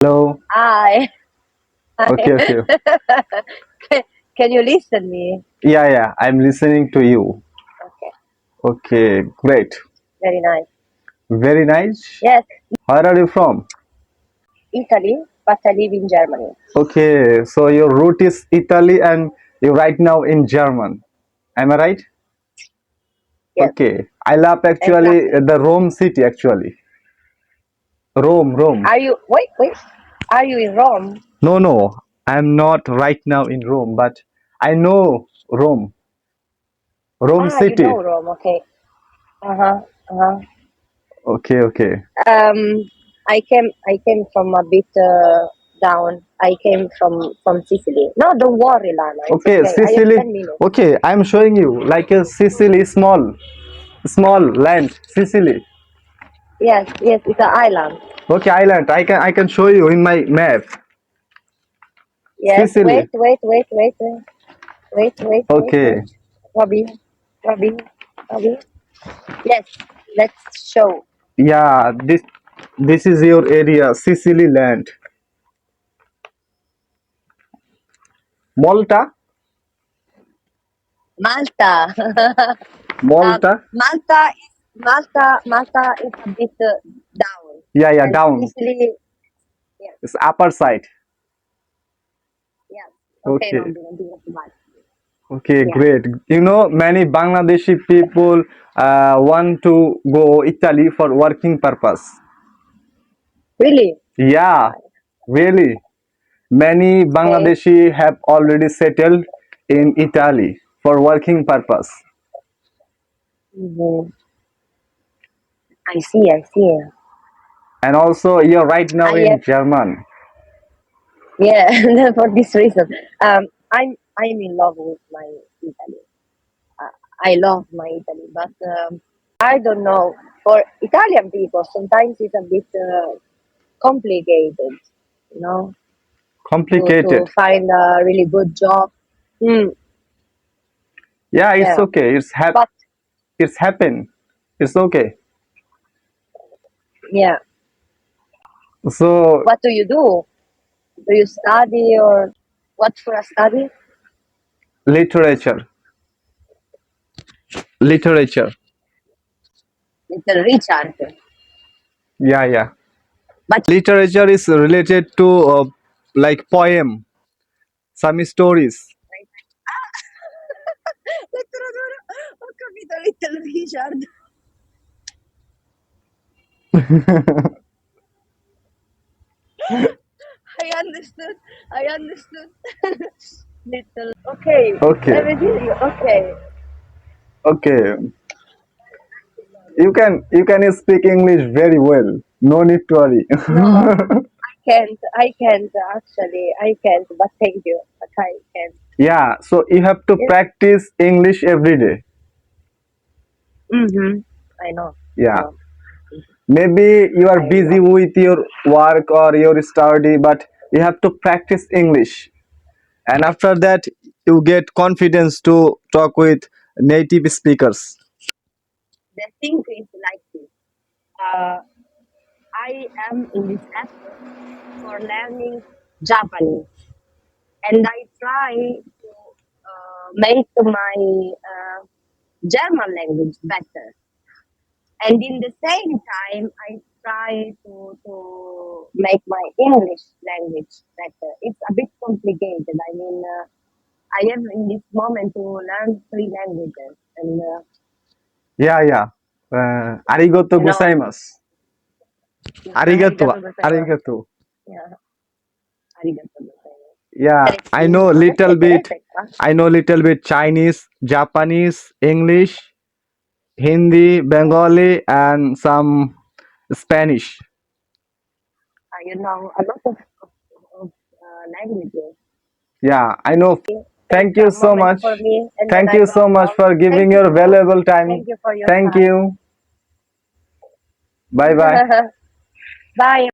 Hello. Hi. Okay, okay. Can, can you listen me? Yeah, I'm listening to you. Okay, Okay, great. very nice. Very nice. Yes, Where are you from? Italy, but I live in Germany. Okay, so your root is Italy and you're right now in German. Am I right? Yes, Okay. I love actually exactly. the Rome city actually. Rome. Are you, wait, are you in Rome? No. I'm not right now in Rome, but I know Rome. Rome Ah, you know city. Rome, okay. Uh-huh, uh-huh. Okay. I came from a bit down. I came from Sicily. No, don't worry, Lana, it's Okay, okay. I have Sicily. 10 minutes. Okay, I'm showing you like a Sicily small land, Sicily. Yes, it's an island. Okay, island. I can show you in my map. Yes, Sicily. wait. Okay. Robbie, Robbie, Robbie. Yes, let's show. Yeah, this is your area, Sicily land. Malta, Malta. um, Malta. Malta is a bit down, Yeah, and down. Sicily. Yes, It's upper side. yes. Okay, Okay. Robbie, not too bad. Okay, Yeah, great. You know, many Bangladeshi people want to go Italy for working purpose. really. Yeah, really. Many Okay. Bangladeshi have already settled in Italy for working purpose. Mhm. I see. And also, you're right now I in have, German. yeah. For this reason, I'm in love with my Italy. uh, I love my Italy, but I don't know. For Italian people, sometimes it's a bit complicated, you know, to Complicated. find a really good job. Mm, Yeah, it's yeah, okay. but It's happen. It's okay. yeah, So what do you do? Do you study or what for a study? literature, literature. Little Richard, Yeah. but Literature is related to like poem, some stories. letteratura. Ho capito, Little Richard. I understood. I understood. Little. Okay, Okay, everything. Okay. okay. You can speak English very well. No need to worry. No, I can't actually. I can't. But thank you. But I can't. Yeah, so you have to Yes. practice English every day. Mhm. I know. I Yeah, know. maybe you are I busy know. with your work or your study, but you have to practice English. And after that, you get confidence to talk with native speakers. The thing is like this. Uh, I am in this effort for learning Japanese, and I try to make my German language better. And in the same time I try to make my English language better. It's a bit complicated. I mean, I have in this moment to learn three languages, and Yeah. Arigato you know, gozaimasu. Arigato. arigato gozaimasu. Arigato. Yeah, arigato gozaimasu. Yeah, I Interesting. know little bit. Interesting, huh? I know little bit Chinese, Japanese, English, Hindi, Bengali, and some Spanish. You know a lot of languages. Yeah, I know. Take Thank you a so moment much. for me, and then Thank I you go so much home. for giving Thank you your too. valuable time. Thank you for your Thank time. you. Bye bye. Bye.